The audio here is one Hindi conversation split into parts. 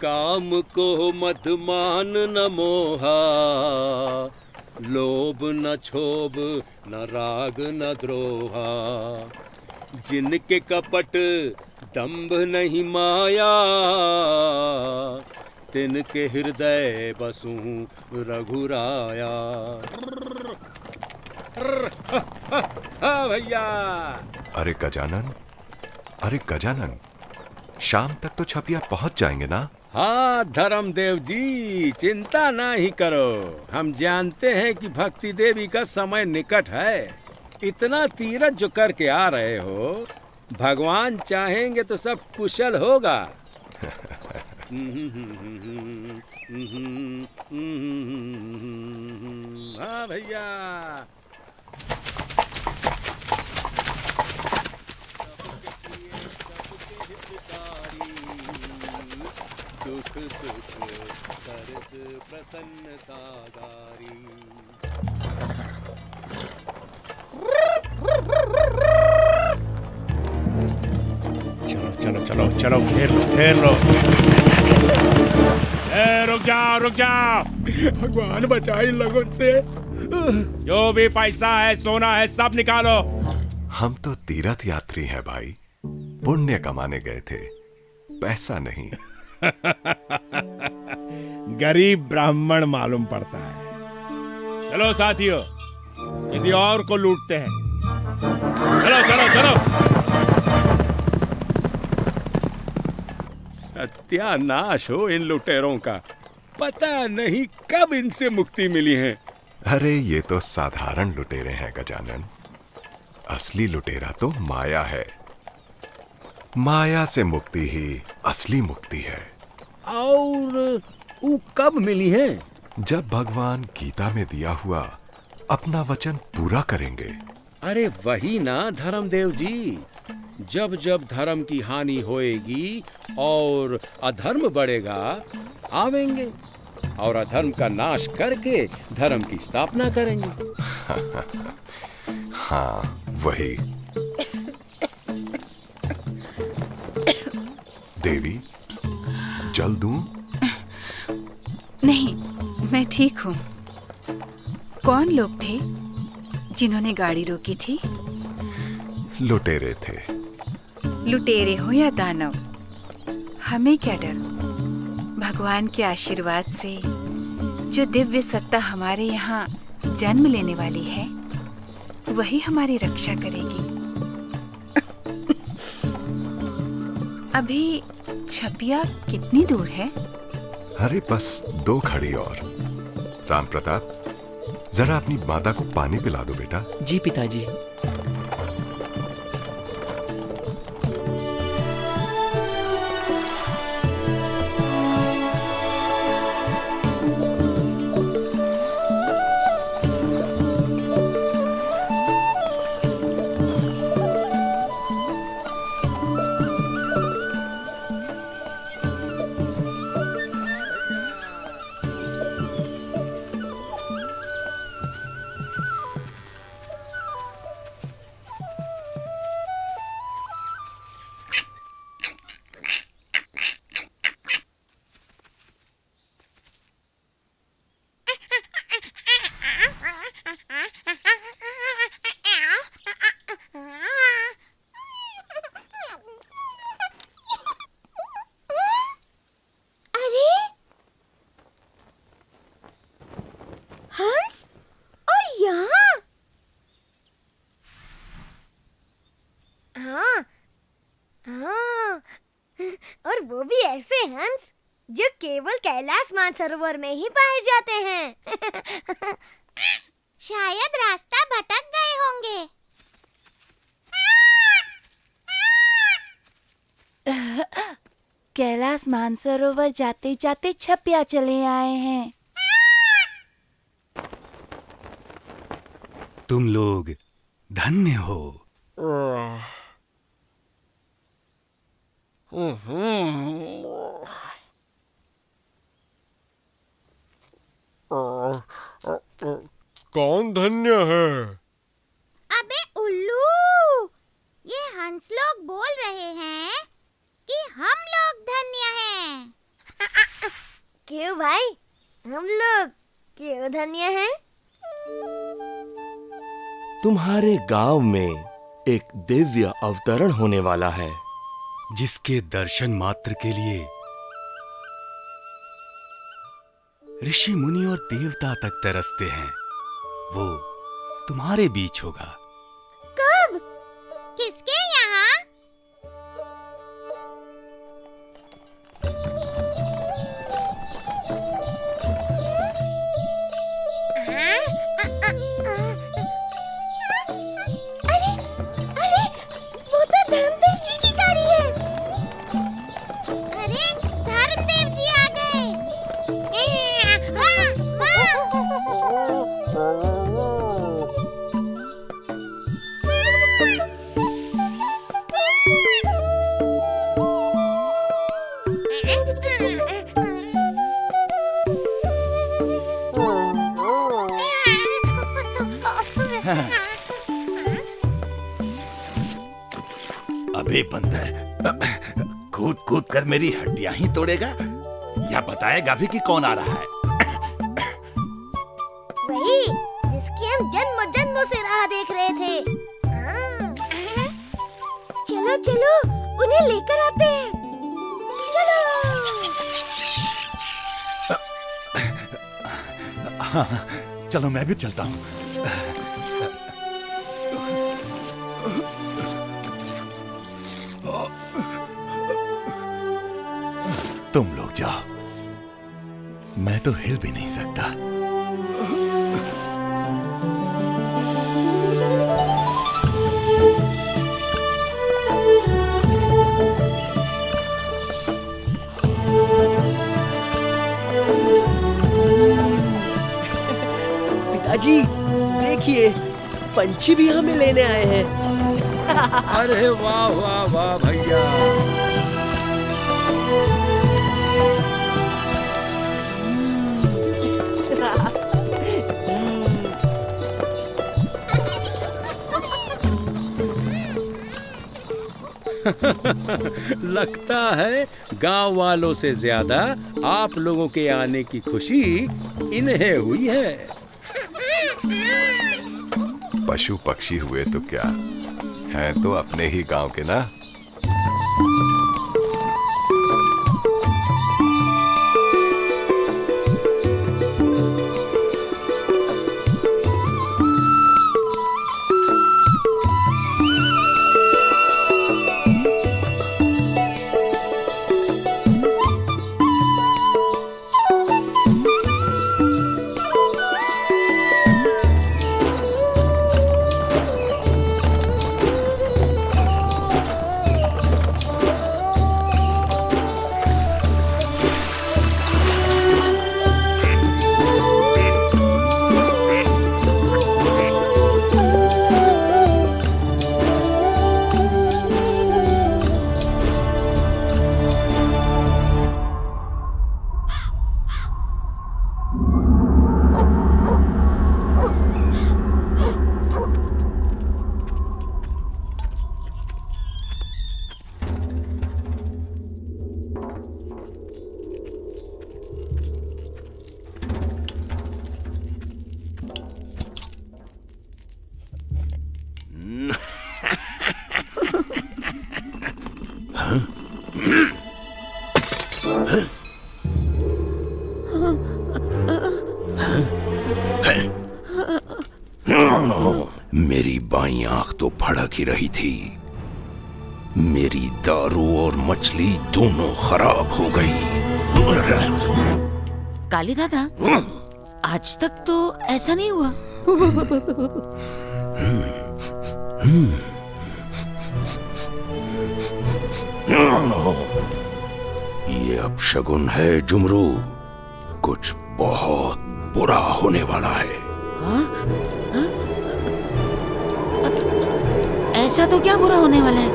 काम को मत मान न मोहा, लोभ न क्षोभ न राग न द्रोहा। जिनके कपट दंभ नहीं माया, तिनके हृदय बसु रघुराया। भैया। अरे गजानन, शाम तक तो छपिया पहुंच जाएंगे ना? हाँ धर्मदेव जी, चिंता ना ही करो। हम जानते हैं कि भक्ति देवी का समय निकट है। इतना तीरथ जो करके आ रहे हो, भगवान चाहेंगे तो सब कुशल होगा। हाँ भैया। दुख सुख सरस प्रसन्न सागारी। चलो चलो चलो चलो, घेर लो। रुक जाओ। भगवान बचाए इन लोगों से। जो भी पैसा है, सोना है, सब निकालो। हम तो तीर्थ यात्री हैं भाई, पुण्य कमाने गए थे, पैसा नहीं। गरीब ब्राह्मण मालूम पड़ता है। चलो साथियों, किसी और को लूटते हैं। चलो। सत्यानाश हो इन लुटेरों का। पता नहीं कब इनसे मुक्ति मिली है। अरे ये तो साधारण लुटेरे हैं गजानन, असली लुटेरा तो माया है। माया से मुक्ति ही असली मुक्ति है। और वो कब मिली है? जब भगवान गीता में दिया हुआ अपना वचन पूरा करेंगे। अरे वही ना धर्मदेव जी, जब जब धर्म की हानि होएगी और अधर्म बढ़ेगा, आवेंगे और अधर्म का नाश करके धर्म की स्थापना करेंगे। हाँ वही। देवी, जल दूं? नहीं, मैं ठीक हूँ। कौन लोग थे जिन्होंने गाड़ी रोकी थी? लुटेरे थे। लुटेरे हो या दानव, हमें क्या डर। भगवान के आशीर्वाद से जो दिव्य सत्ता हमारे यहाँ जन्म लेने वाली है, वही हमारी रक्षा करेगी। अभी छपिया कितनी दूर है? अरे बस 2 घड़ी और। राम प्रताप, जरा अपनी माता को पानी पिला दो बेटा। जी पिताजी। हाँ, और वो भी ऐसे हंस जो केवल कैलाश मानसरोवर में ही पाए जाते हैं। शायद रास्ता भटक गए होंगे। कैलाश मानसरोवर जाते जाते छपिया चले आए हैं। तुम लोग धन्य हो। कौन धन्य है? अबे उल्लू, ये हंस लोग बोल रहे हैं कि हम लोग धन्य हैं। क्यों भाई, हम लोग क्यों धन्य हैं? तुम्हारे गांव में एक दिव्य अवतरण होने वाला है, जिसके दर्शन मात्र के लिए ऋषि मुनि और देवता तक तरसते हैं। वो तुम्हारे बीच होगा। कब? किसके यहाँ? अरे, वो तो धर्मदेव जी की गाड़ी है। अरे, धर्मदेव जी आ गए। अबे बंदर, कूद कूद कर मेरी हड्डियां ही तोड़ेगा या बताएगा भी कि कौन आ रहा है? वही जिसकी हम जन्म जन्मों से राह देख रहे थे। चलो चलो, उन्हें लेकर आते हैं। चलो। हाँ, चलो मैं भी चलता हूँ। तुम लोग जाओ, मैं तो हिल भी नहीं सकता। पिताजी देखिए, पंछी भी हमें लेने आए हैं। अरे वाह वाह वाह भैया। लगता है गांव वालों से ज्यादा आप लोगों के आने की खुशी इन्हें हुई है। पशु पक्षी हुए तो क्या, हैं तो अपने ही गांव के ना। मेरी बाईं आंख तो फड़क ही रही थी, मेरी दारू और मछली दोनों खराब हो गई। काली दादा, आज तक तो ऐसा नहीं हुआ। ये अपशगुन है जुमरू, कुछ बहुत बुरा होने वाला है। हाँ? हाँ? ऐसा तो क्या बुरा होने वाला है?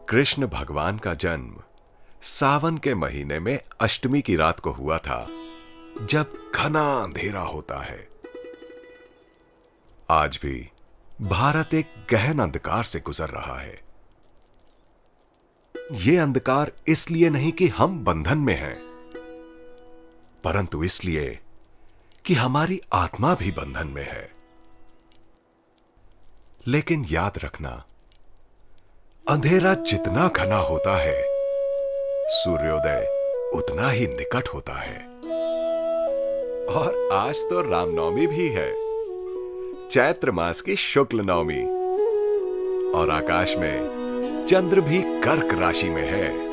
कृष्ण भगवान का जन्म सावन के महीने में अष्टमी की रात को हुआ था, जब घना अंधेरा होता है। आज भी भारत एक गहन अंधकार से गुजर रहा है। यह अंधकार इसलिए नहीं कि हम बंधन में हैं, परंतु इसलिए कि हमारी आत्मा भी बंधन में है। लेकिन याद रखना, अंधेरा जितना घना होता है, सूर्योदय उतना ही निकट होता है। और आज तो रामनवमी भी है, चैत्र मास की शुक्ल नवमी, और आकाश में चंद्र भी कर्क राशि में है।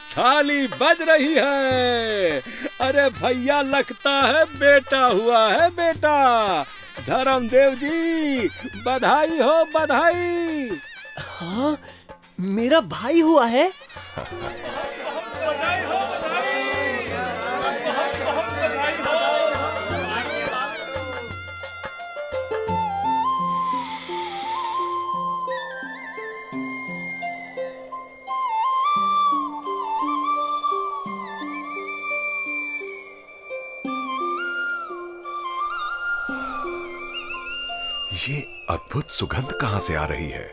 थाली बज रही है। अरे भैया, लगता है बेटा हुआ है, बेटा। धर्मदेव जी, बधाई हो, बधाई। हाँ, मेरा भाई हुआ है। ये अद्भुत सुगंध कहां से आ रही है?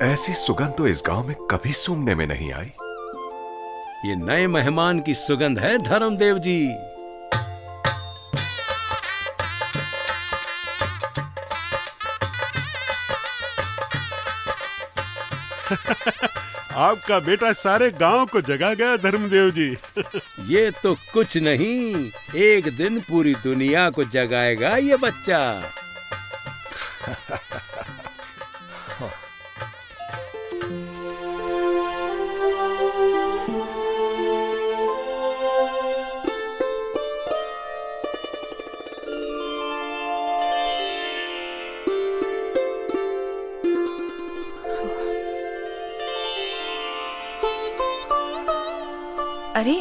ऐसी सुगंध तो इस गांव में कभी सूंघने में नहीं आई। ये नए मेहमान की सुगंध है, धर्मदेव जी। आपका बेटा सारे गांव को जगा गया धर्मदेव जी। ये तो कुछ नहीं, एक दिन पूरी दुनिया को जगाएगा ये बच्चा। अरे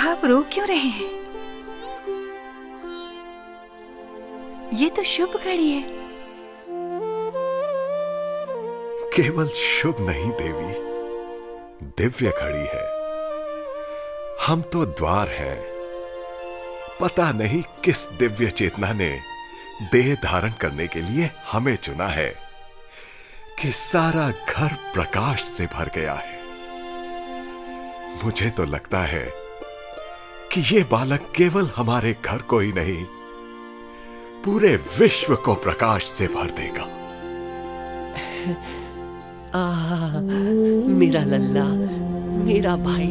आप रो क्यों रहे हैं? ये तो शुभ घड़ी है। केवल शुभ नहीं देवी, दिव्य घड़ी है। हम तो द्वार हैं। पता नहीं किस दिव्य चेतना ने देह धारण करने के लिए हमें चुना है कि सारा घर प्रकाश से भर गया है। मुझे तो लगता है कि ये बालक केवल हमारे घर को ही नहीं, पूरे विश्व को प्रकाश से भर देगा। मेरा लल्ला, मेरा भाई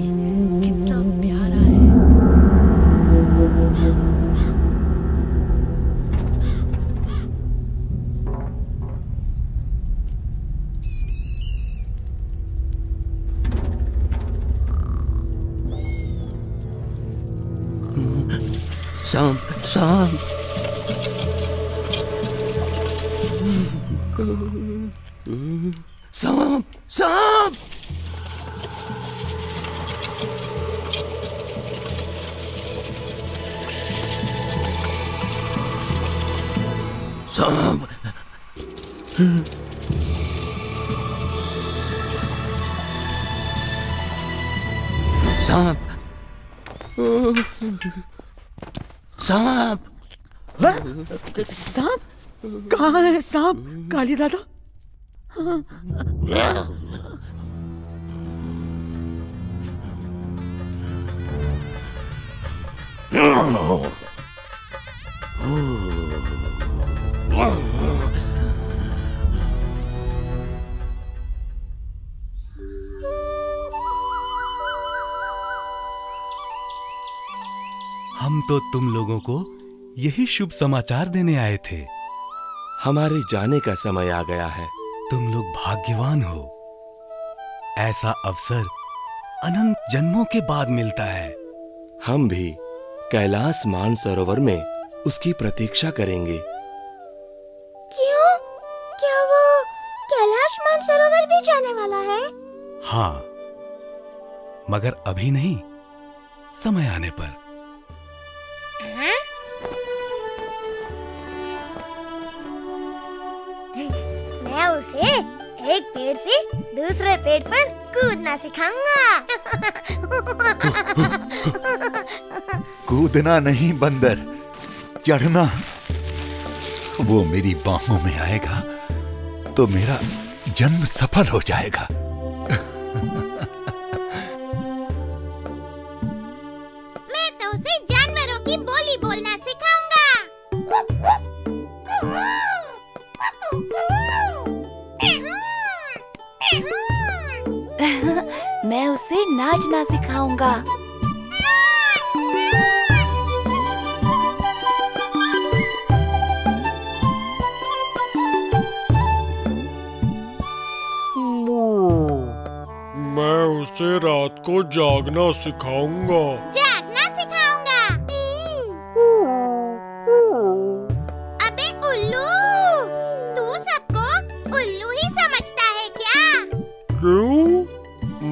कितना प्यारा है। सांप सांप सांप सांप सांप सांप सांप सांप कहाँ है सांप काली दादा? हम तो तुम लोगों को यही शुभ समाचार देने आए थे। हमारे जाने का समय आ गया है। तुम लोग भाग्यवान हो। ऐसा अवसर अनंत जन्मों के बाद मिलता है। हम भी कैलाश मानसरोवर में उसकी प्रतीक्षा करेंगे। क्यों? क्या वो कैलाश मानसरोवर भी जाने वाला है? हाँ, मगर अभी नहीं, समय आने पर। मैं उसे एक पेड़ से दूसरे पेड़ पर कूदना सिखाऊंगा। कूदना नहीं बंदर, चढ़ना। वो मेरी बाहों में आएगा तो मेरा जन्म सफल हो जाएगा। मैं तो उसे जानवरों की बोली बोलना सिखाऊंगा। मैं उसे नाचना सिखाऊंगा। मैं उसे रात को जागना सिखाऊंगा। जागना सिखाऊंगा। अबे उल्लू, तू सबको उल्लू ही समझता है क्या? क्यों?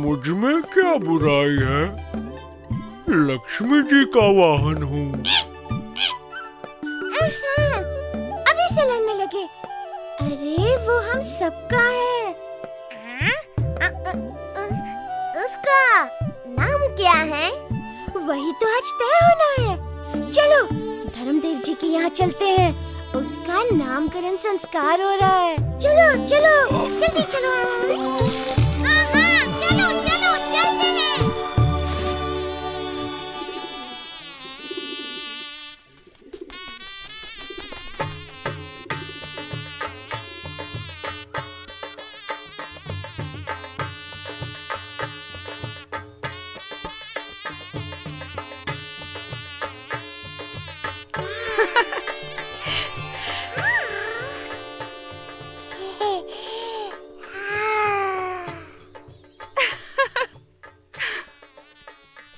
मुझ में क्या बुराई है? लक्ष्मी जी का वाहन हूँ। अभी से लड़ने लगे। अरे वो हम सबका है। उसका नाम क्या है? वही तो आज तय होना है। चलो धर्मदेव जी के यहाँ चलते हैं। उसका नामकरण संस्कार हो रहा है। चलो चलो जल्दी चलो। हाँ हाँ चलो चलो चलते हैं।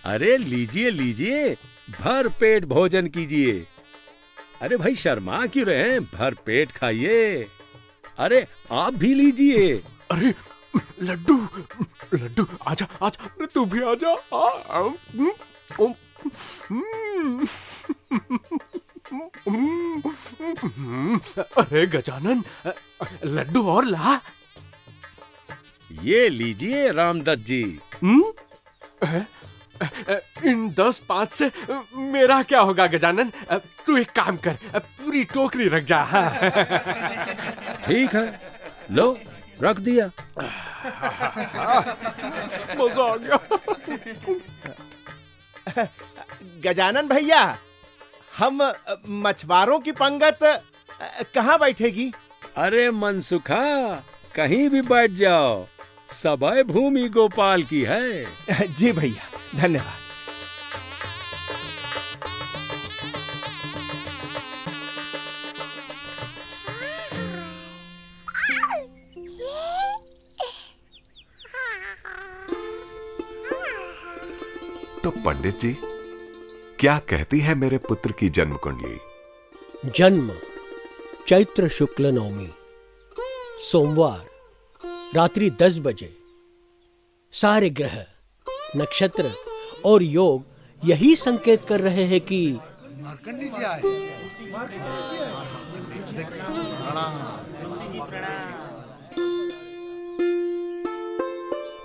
अरे लीजिए लीजिए, भर पेट भोजन कीजिए। अरे भाई शर्मा क्यों रहे हैं? भर पेट खाइए। अरे आप भी लीजिए। अरे लड्डू, लड्डू आजा आजा, अरे तू भी आजा। अरे गजानन, लड्डू और ला। ये लीजिए रामदत्त जी। इन 10-5 से मेरा क्या होगा गजानन? तू एक काम कर, पूरी टोकरी रख जा। ठीक है, लो रख दिया। मजा आ गया। गजानन भैया, हम मछुआरों की पंगत कहाँ बैठेगी? अरे मनसुखा, कहीं भी बैठ जाओ, सबय भूमि गोपाल की है। जी भैया, धन्यवाद। तो पंडित जी, क्या कहती है मेरे पुत्र की जन्म कुंडली? जन्म चैत्र शुक्ल नवमी, सोमवार, रात्रि 10 बजे। सारे ग्रह, नक्षत्र और योग यही संकेत कर रहे हैं कि मार्कंडी जी आए।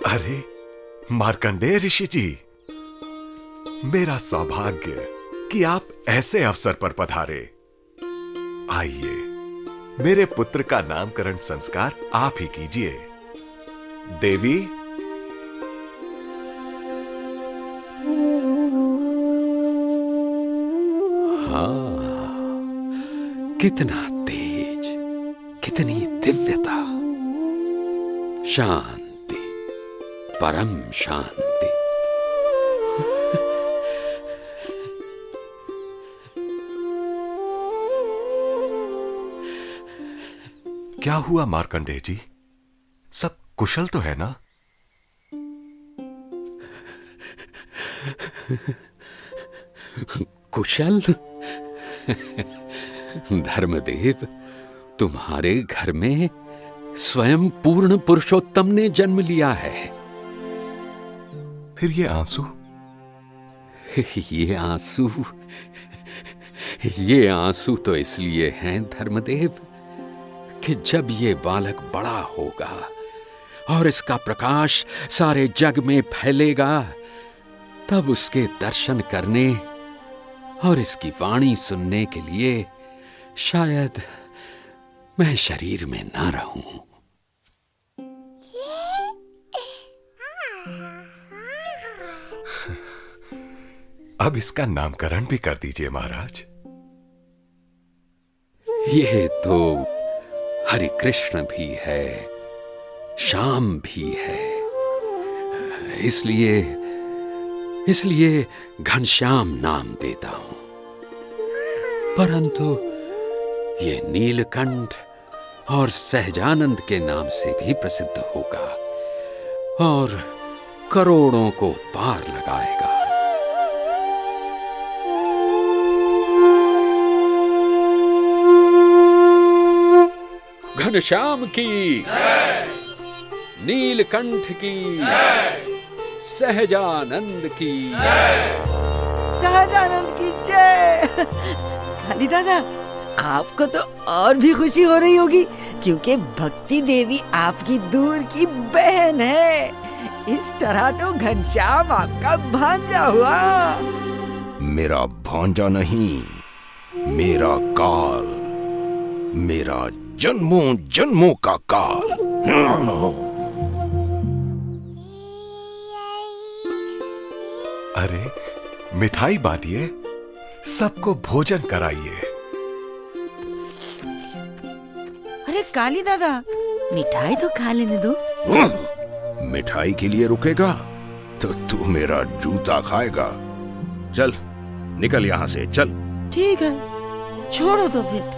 अरे मार्कंडेय ऋषि जी, मेरा सौभाग्य कि आप ऐसे अवसर पर पधारे। आइए, मेरे पुत्र का नामकरण संस्कार आप ही कीजिए। देवी, हाँ, कितना तेज, कितनी दिव्यता, शांति, परम शांति। क्या हुआ मार्कंडेय जी? सब कुशल तो है ना? कुशल? धर्मदेव, तुम्हारे घर में स्वयं पूर्ण पुरुषोत्तम ने जन्म लिया है। फिर ये आंसू? ये आंसू तो इसलिए हैं धर्मदेव कि जब ये बालक बड़ा होगा और इसका प्रकाश सारे जग में फैलेगा, तब उसके दर्शन करने और इसकी वाणी सुनने के लिए शायद मैं शरीर में ना रहूं। अब इसका नामकरण भी कर दीजिए महाराज। ये तो हरि कृष्ण भी है, श्याम भी है, इसलिए घनश्याम नाम देता हूं। परंतु ये नीलकंठ और सहजानंद के नाम से भी प्रसिद्ध होगा और करोड़ों को पार लगाएगा। घनश्याम की, नीलकंठ की, सहजानंद की, सहजानंद की जय। काली दादा, आपको तो और भी खुशी हो रही होगी क्योंकि भक्ति देवी आपकी दूर की बहन है। इस तरह तो घनश्याम आपका भांजा हुआ। मेरा भांजा नहीं, मेरा काल, मेरा जन्मों जन्मों का काल। अरे मिठाई बांटिए, सबको भोजन कराइए। अरे काली दादा, मिठाई तो खा लेने दो। मिठाई के लिए रुकेगा तो तू मेरा जूता खाएगा। चल निकल यहां से, चल। ठीक है, छोड़ो तो फिर।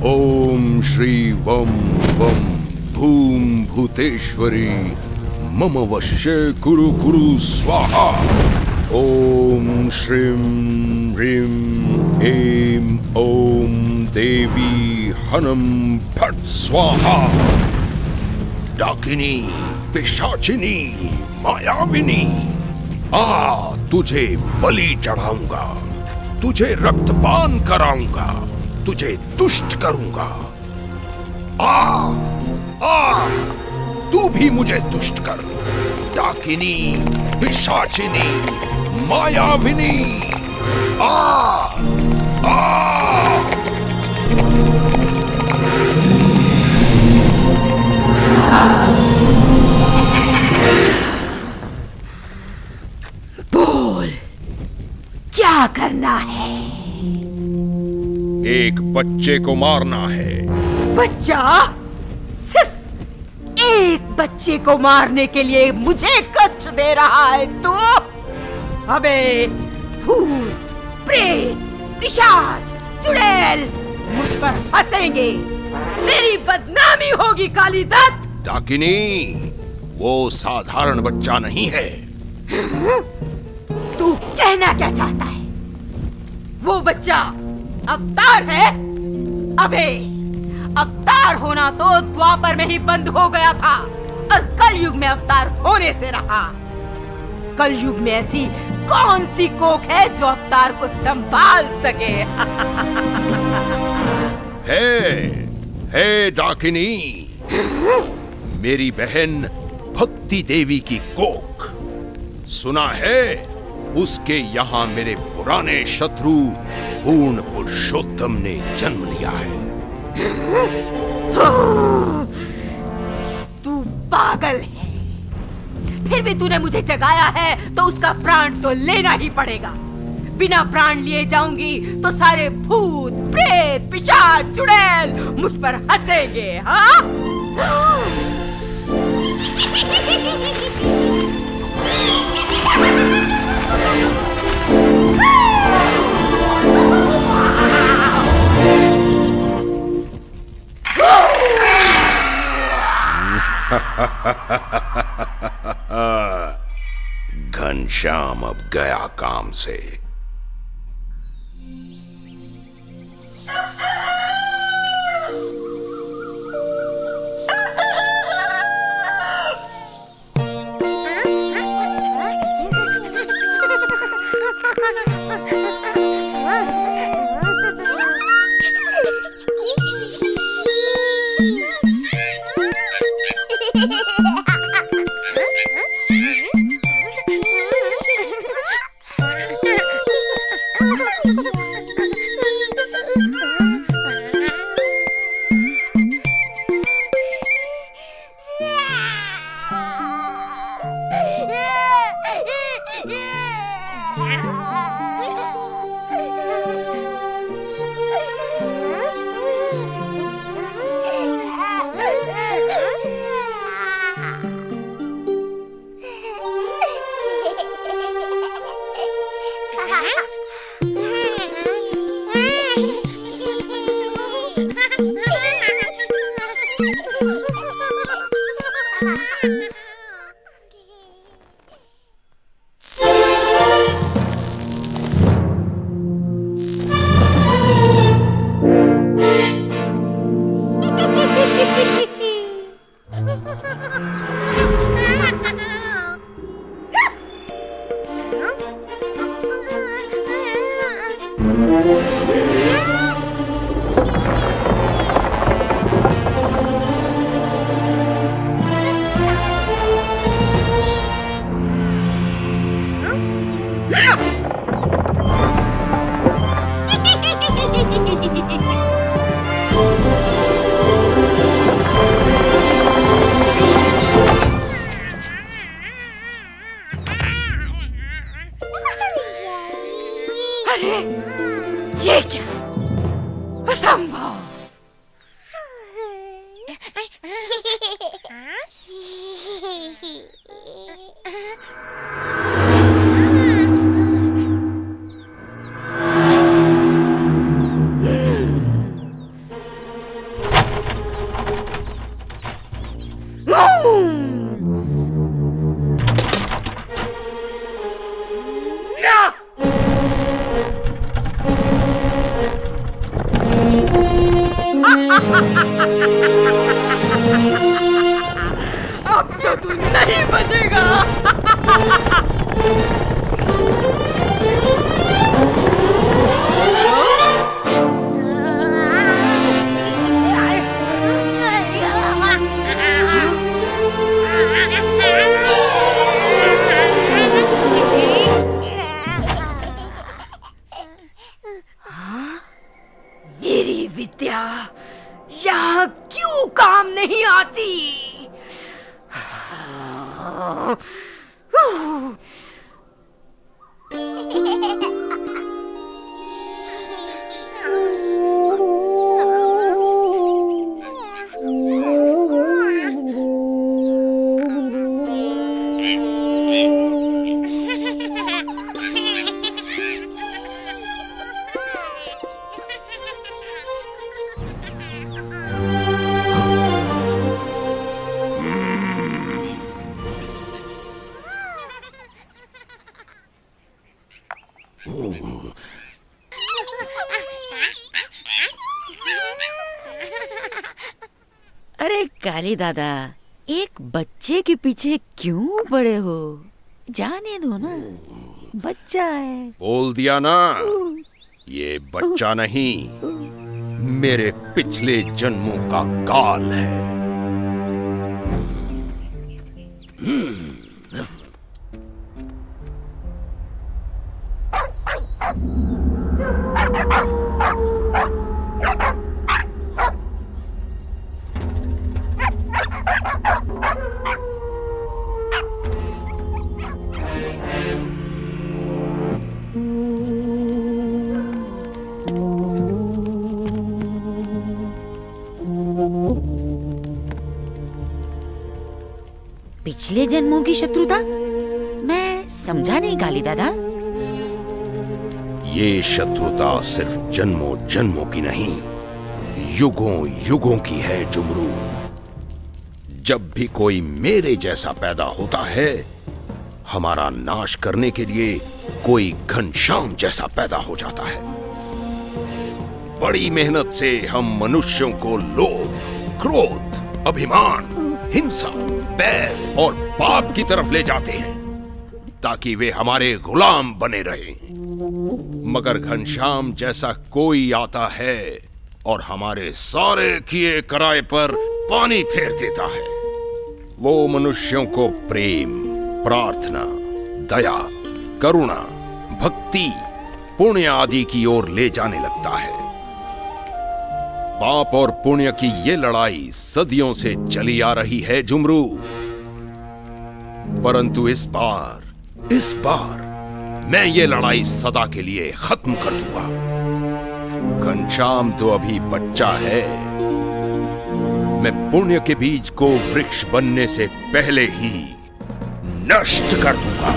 ओम श्री वम वम भूम भूतेश्वरी मम वश्य कुरु कुरु स्वाहा। ओम श्रीं ह्रीं ऐं ओम देवी हनम फट स्वाहा। डाकिनी, पिशाचिनी, मायाविनी, तुझे बलि चढ़ाऊंगा, तुझे रक्तपान कराऊंगा, तुझे तुष्ट करूंगा। तू भी मुझे तुष्ट कर। डाकिनी, पिशाचिनी, मायाविनी, बोल, क्या क्या करना है? एक बच्चे को मारना है। बच्चा? सिर्फ एक बच्चे को मारने के लिए मुझे कष्ट दे रहा है तू? अबे भूत, प्रेत, पिशाच, चुड़ैल मुझ पर हंसेंगे, मेरी बदनामी होगी काली दत्त। डाकिनी, वो साधारण बच्चा नहीं है। तू कहना क्या चाहता है? वो बच्चा अवतार है? अबे अवतार होना तो द्वापर में ही बंद हो गया था और कलयुग में अवतार होने से रहा। कलयुग में ऐसी कौन सी कोख है जो अवतार को संभाल सके? हे डाकिनी, मेरी बहन भक्ति देवी की कोख। सुना है उसके यहाँ मेरे पुराने शत्रु पूर्ण पुरुषोत्तम ने जन्म लिया है। तू पागल है। फिर भी तूने मुझे जगाया है तो उसका प्राण तो लेना ही पड़ेगा। बिना प्राण लिए जाऊंगी तो सारे भूत, प्रेत, पिशाच, चुड़ैल मुझ पर हंसेंगे। हाँ? घनश्याम अब गया काम से। अरे ये क्या? असंभव। अब तो तू नहीं बचेगा। मेरी विद्या यहाँ क्यों काम नहीं आती? अरे काली दादा, एक बच्चे के पीछे क्यों पड़े हो? जाने दो ना, बच्चा है। बोल दिया ना, ये बच्चा नहीं, मेरे पिछले जन्मों का काल है। पिछले जन्मों की शत्रुता? मैं समझा नहीं काली दादा। ये शत्रुता सिर्फ जन्मों जन्मों की नहीं, युगों युगों की है जुमरू। जब भी कोई मेरे जैसा पैदा होता है, हमारा नाश करने के लिए कोई घनश्याम जैसा पैदा हो जाता है। बड़ी मेहनत से हम मनुष्यों को लोभ, क्रोध, अभिमान, हिंसा, बैर और पाप की तरफ ले जाते हैं ताकि वे हमारे गुलाम बने रहें। मगर घनश्याम जैसा कोई आता है और हमारे सारे किए कराए पर पानी फेर देता है। वो मनुष्यों को प्रेम, प्रार्थना, दया, करुणा, भक्ति, पुण्य आदि की ओर ले जाने लगता है। पाप और पुण्य की ये लड़ाई सदियों से चली आ रही है जुमरू, परंतु इस बार मैं ये लड़ाई सदा के लिए खत्म कर दूंगा। घनश्याम तो अभी बच्चा है, मैं पुण्य के बीज को वृक्ष बनने से पहले ही नष्ट कर दूंगा।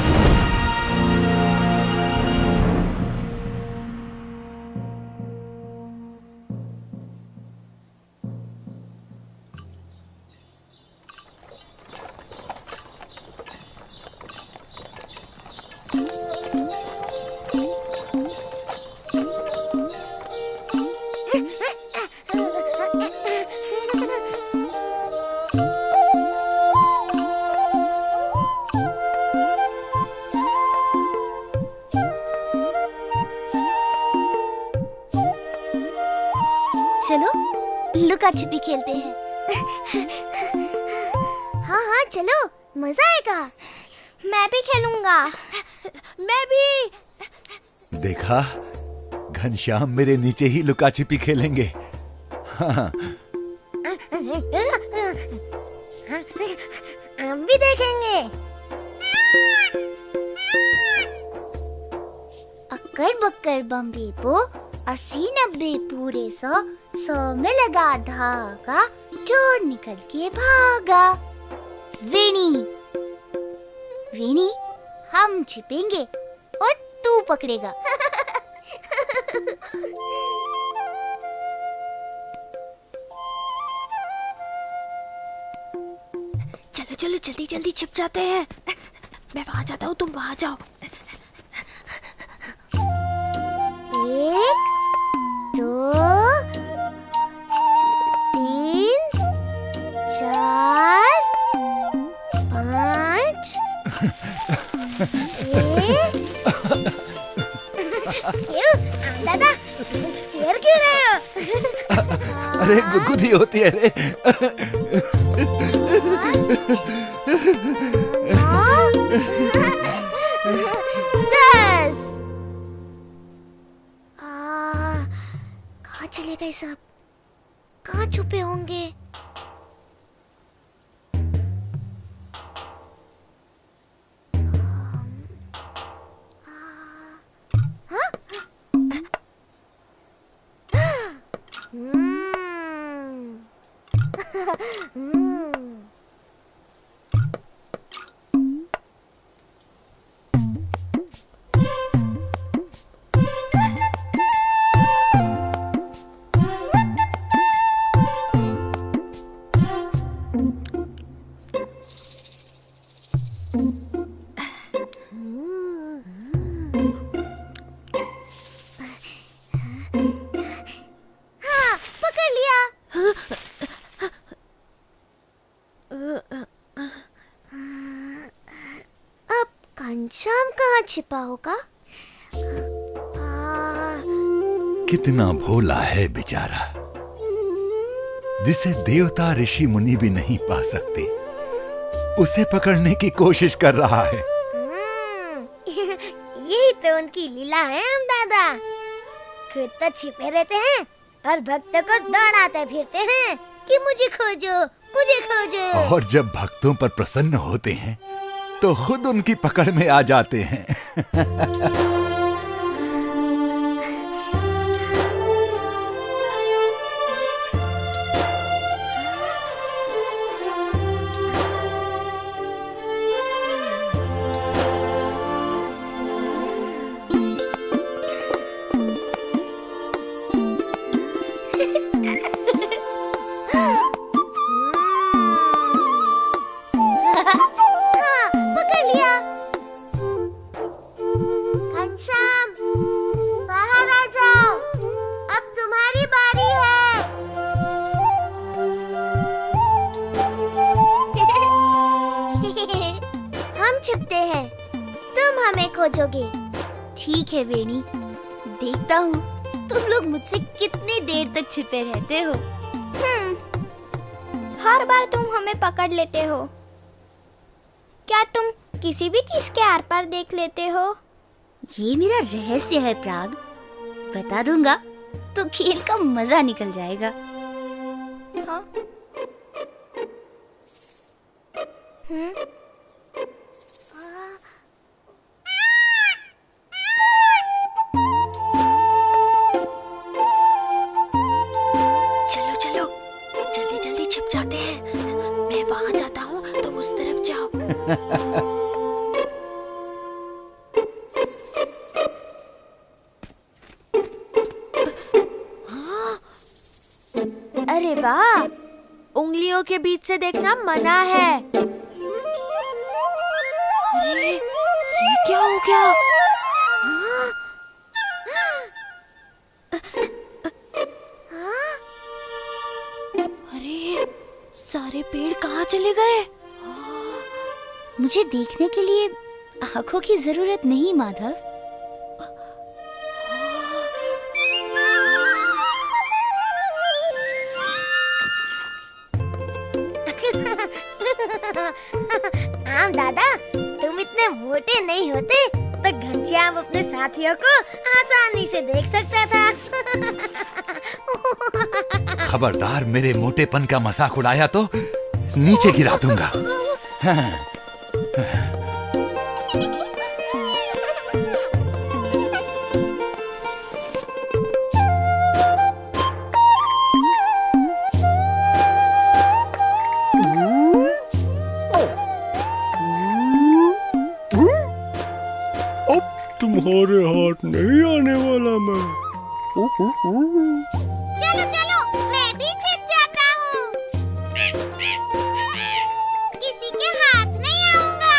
चलो लुका छिपी खेलते हैं। हाँ हाँ चलो, मजा आएगा। मैं भी खेलूंगा। मैं भी। देखा, घनश्याम मेरे नीचे ही लुका छिपी खेलेंगे। हाँ। हम भी देखेंगे। अक्कर बक्कर बम्बे पो 80-90 पूरे 100 में लगा धागा, चोर निकल के भागा। वेणी वेणी, हम छिपेंगे और तू पकड़ेगा। चलो चलो जल्दी जल्दी छिप जाते हैं। मैं वहां जाता हूँ, तुम वहां जाओ। 1 2 3 4 5 6। क्यों दादा, शेर क्यों रहे हो? अरे गुदगुदी होती है रे। 10। कहाँ चले गए सब? कहाँ छुपे होंगे? घनश्याम कहाँ छिपा होगा? कितना भोला है बेचारा, जिसे देवता ऋषि मुनि भी नहीं पा सकते, उसे पकड़ने की कोशिश कर रहा है। यही तो उनकी लीला है हम दादा। खुद तो छिपे रहते हैं और भक्तों को दौड़ाते फिरते हैं कि मुझे खोजो, मुझे खोजो। और जब भक्तों पर प्रसन्न होते हैं तो खुद उनकी पकड़ में आ जाते हैं। ठीक है वेणी, देखता हूँ तुम लोग मुझसे कितनी देर तक छिपे रहते हो। हर बार तुम हमें पकड़ लेते हो। क्या तुम किसी भी चीज के आर पार देख लेते हो? ये मेरा रहस्य है प्राग, बता दूंगा तो खेल का मजा निकल जाएगा। हाँ? अरे वाह, उंगलियों के बीच से देखना मना है। अरे ये क्या हो गया? अरे सारे पेड़ कहाँ चले गए? मुझे देखने के लिए आँखों की जरूरत नहीं माधव। आम दादा, तुम इतने मोटे नहीं होते तो घनश्याम अपने साथियों को आसानी से देख सकता था। खबरदार मेरे मोटेपन का मजाक उड़ाया तो नीचे गिरा दूंगा। तुम्हारे हाथ नहीं आने वाला मैं। चलो चलो, मैं भी छिप जाता हूँ। किसी के हाथ नहीं आऊंगा।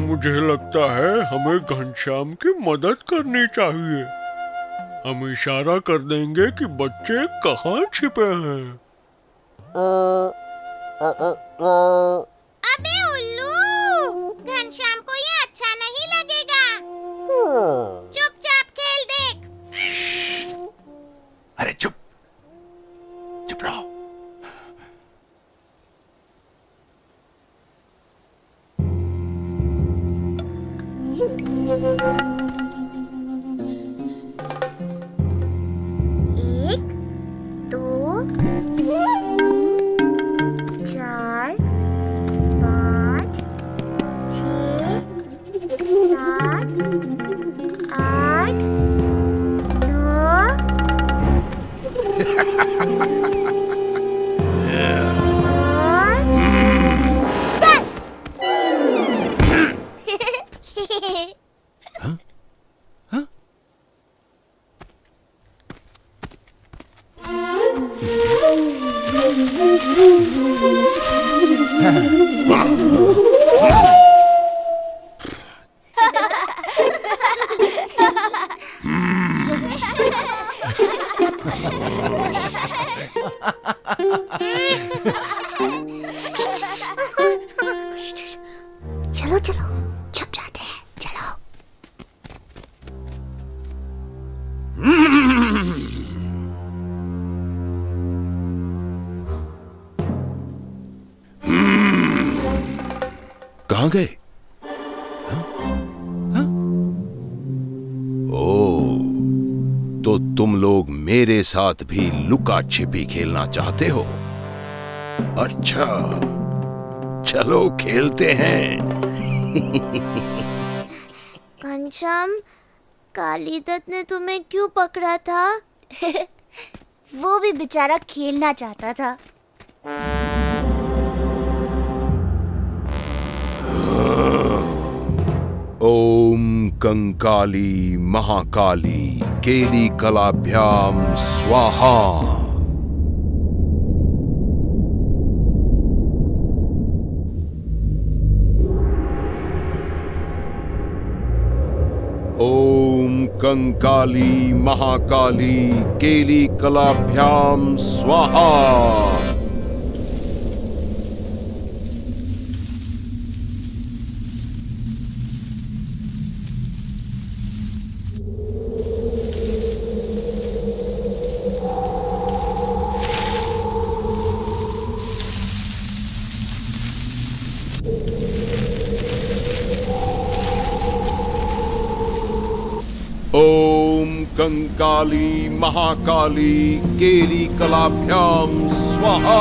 मुझे लगता है हमें घनश्याम की मदद करनी चाहिए। हम इशारा कर देंगे कि बच्चे कहाँ छिपे हैं। अबे उल्लू, घनश्याम को ये अच्छा नहीं लगेगा। चुपचाप खेल देख। अरे चुप चुप रहो। एक, दो, 4, 5, 6, 7, 8, 9 10। चलो चलो, कहां गए? ओ, तो तुम लोग मेरे साथ भी लुका छिपी खेलना चाहते हो? अच्छा, चलो खेलते हैं। घनश्याम, कालीदत्त ने तुम्हें क्यों पकड़ा था? वो भी बेचारा खेलना चाहता था। ओम कंकाली महाकाली केली कलाभ्याम स्वाहा। ओम कंकाली महाकाली केली कलाभ्याम स्वाहा। ओम कंकाली महाकाली केली कलाभ्याम स्वाहा।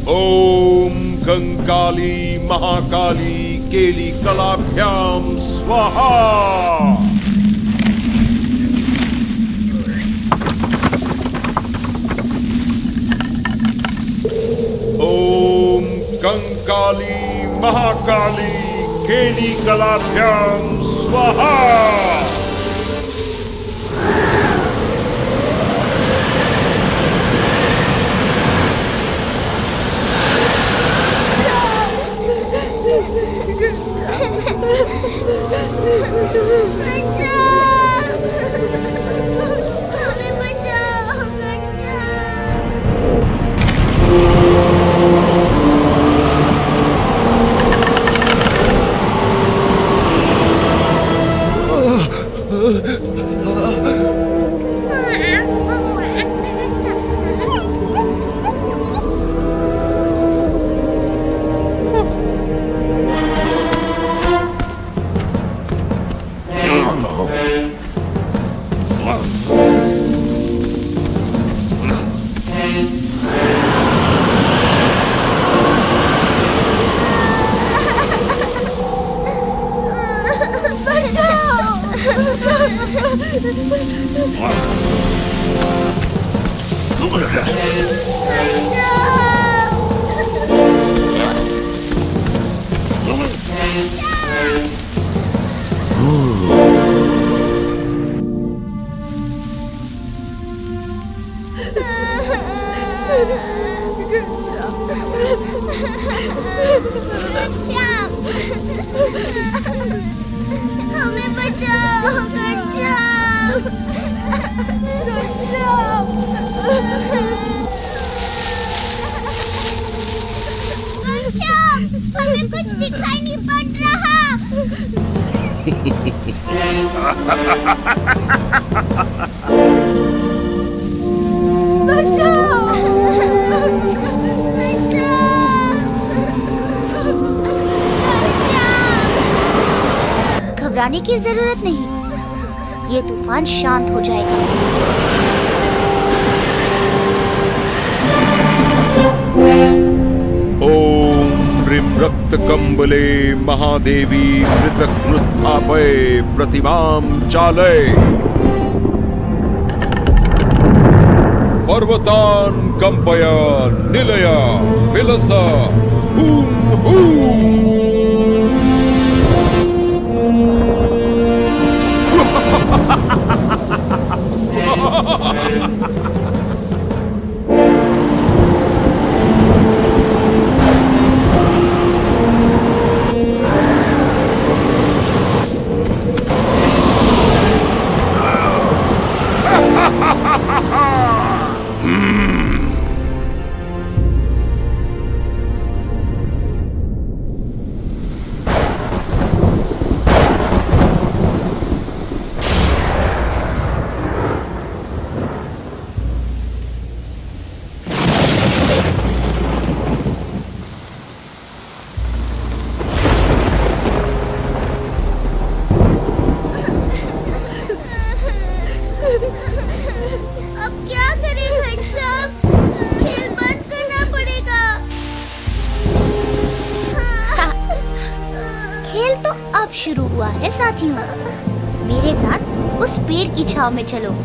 ओम कंकाली महाकाली केली कलाभ्याम स्वाहा। ओम कंकाली महाकाली केली कलाभ्याम स्वाहा। हमें बचाओ घनश्याम। घनश्याम, हमें कुछ दिखाई नहीं पड़ रहा। घबराने की जरूरत नहीं, ये तूफान शांत हो जाएगा। ओम रिम्रक्त कंबले महादेवी मृतकृत्थापय प्रतिमां चालय। पर्वतान् कंपय निलय विलस हूम हूम। शुरू हुआ है साथियों। मेरे साथ उस पेड़ की छांव में चलो।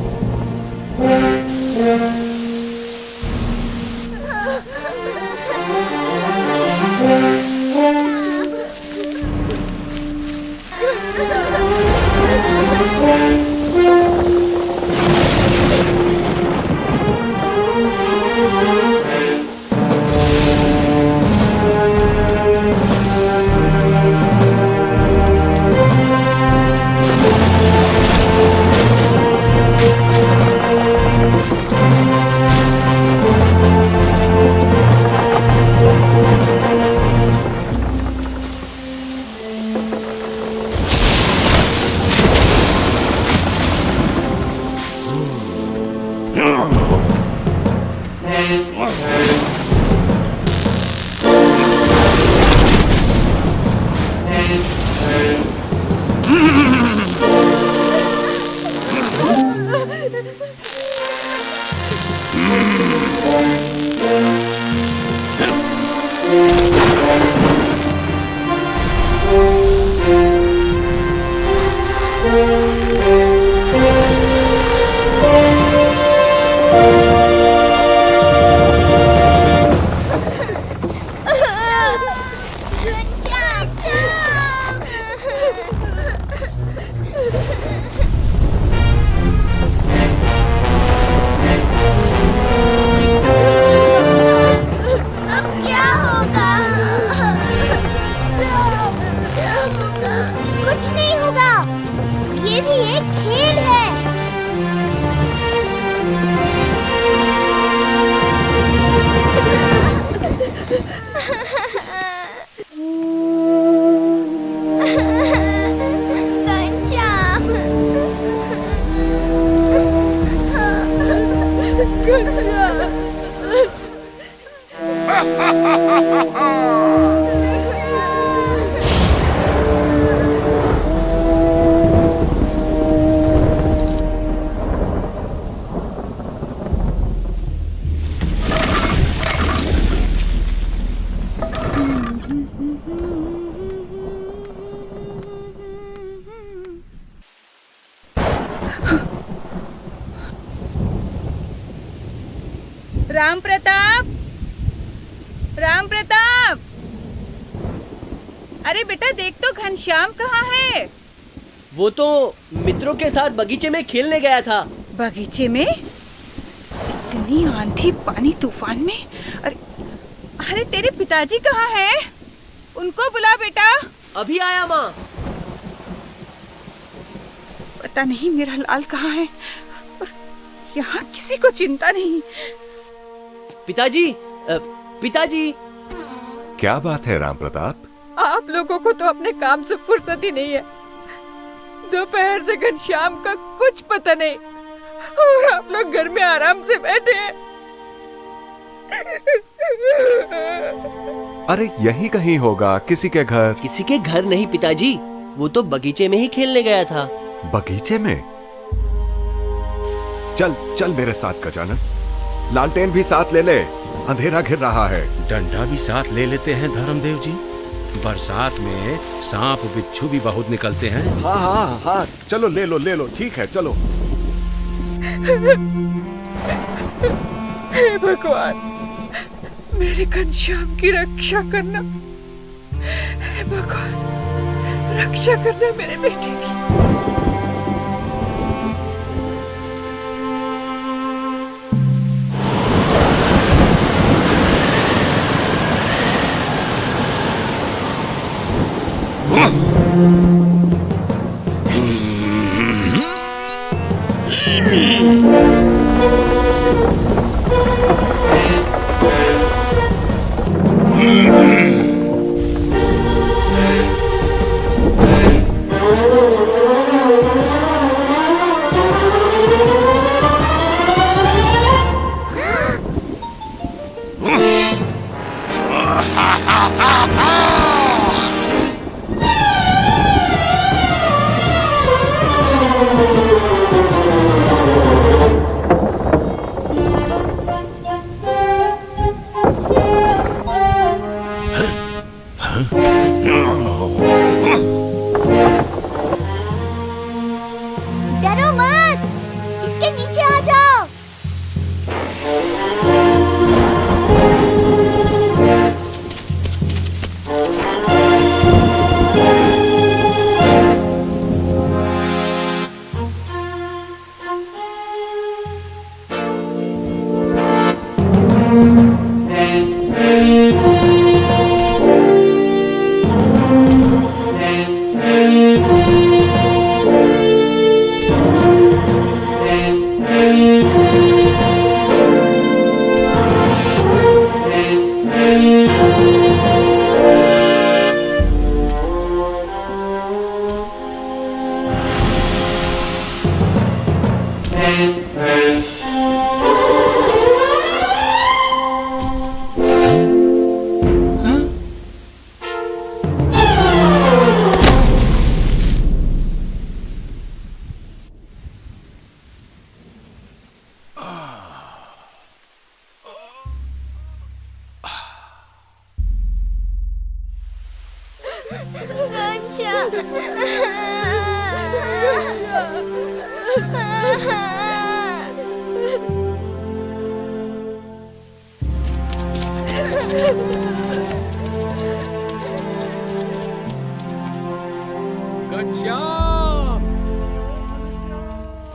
कुछ नहीं होगा, ये भी एक खेल है। राम प्रताप, राम प्रताप, अरे बेटा देख तो घनश्याम कहाँ है? वो तो मित्रों के साथ बगीचे में खेलने गया था। बगीचे में? इतनी आंधी पानी तूफान में? अरे तेरे पिताजी कहाँ हैं? उनको बुला बेटा। अभी आया माँ। पता नहीं मेरा लाल कहाँ है और यहाँ किसी को चिंता नहीं। पिताजी, पिताजी। क्या बात है राम प्रताप? आप लोगों को तो अपने काम से फुर्सत ही नहीं है। दोपहर से घनश्याम का कुछ पता नहीं और आप लोग घर में आराम से बैठे हैं। अरे यहीं कहीं होगा, किसी के घर। किसी के घर नहीं पिताजी, वो तो बगीचे में ही खेलने गया था। बगीचे में? चल चल मेरे साथ गजानन, लालटेन भी साथ ले ले, अंधेरा घिर रहा है। डंडा भी साथ ले लेते हैं धर्मदेव जी, बरसात में सांप बिच्छू भी बहुत निकलते हैं। हाँ हाँ हाँ, चलो ले लो, ठीक है चलो। हे भगवान, मेरे घनश्याम की रक्षा करना। हे भगवान, रक्षा करना मेरे बेटे की।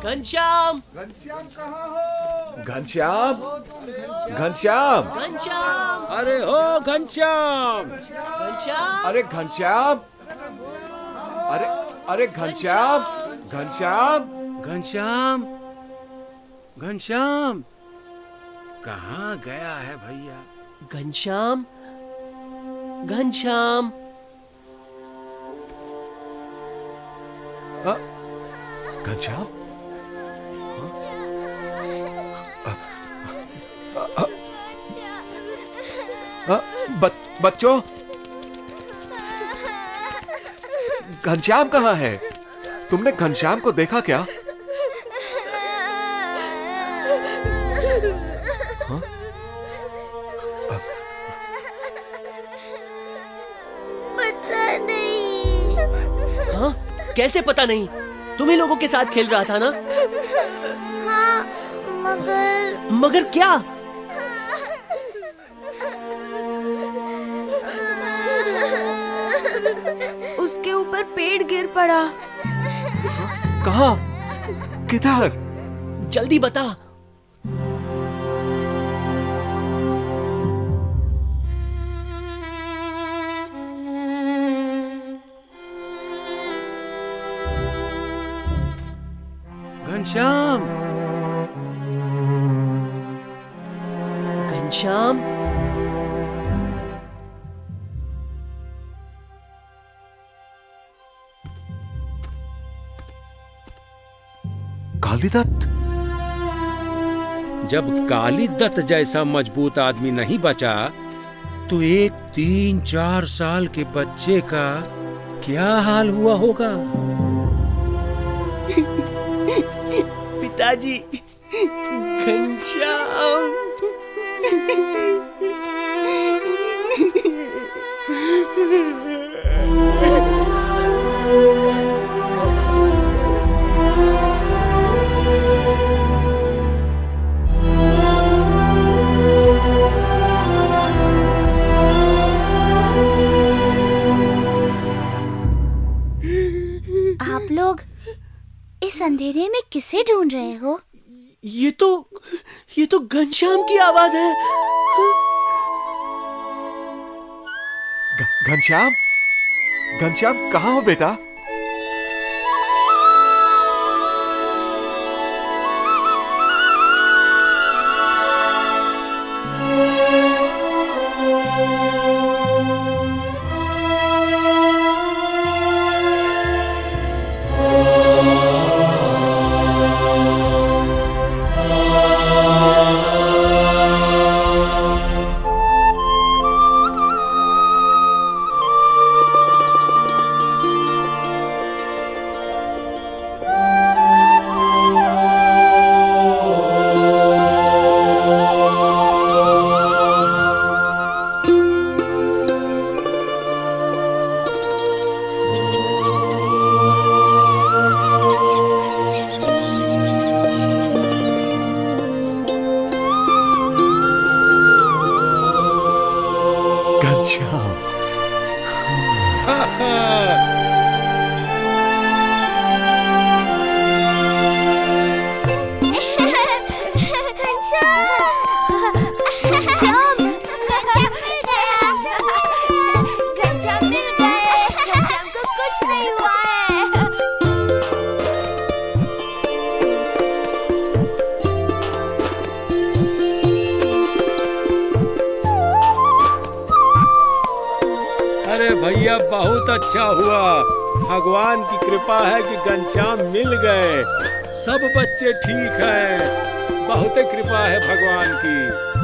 घनश्याम, घनश्याम, घनश्याम, घनश्याम, घनश्याम, अरे हो घनश्याम, घनश्याम, अरे घनश्याम, अरे अरे घनश्याम, घनश्याम, घनश्याम, घनश्याम, कहाँ गया है भैया? घनश्याम, घनश्याम, घनश्याम, बच्चों, घनश्याम कहाँ है? तुमने घनश्याम को देखा क्या? हाँ? पता नहीं। हाँ? कैसे पता नहीं? तुम ही लोगों के साथ खेल रहा था ना? हाँ, मगर क्या? उसके ऊपर पेड़ गिर पड़ा। कहाँ? किधर? जल्दी बता। घनश्याम, घनश्याम, कालीदत्त? जब कालीदत्त जैसा मजबूत आदमी नहीं बचा तो एक 3-4 साल के बच्चे का क्या हाल हुआ होगा? पिताजी, घनश्याम। आप लोग इस अंधेरे में किसे ढूंढ रहे हो? ये तो घनश्याम की आवाज है। घनश्याम, घनश्याम कहाँ हो बेटा? घनश्याम, घनश्याम मिल गया। घनश्याम मिल गए। घनश्याम को कुछ नहीं हुआ है। बहुत अच्छा हुआ। भगवान की कृपा है कि घनश्याम मिल गए। सब बच्चे ठीक हैं। बहुत कृपा है भगवान की।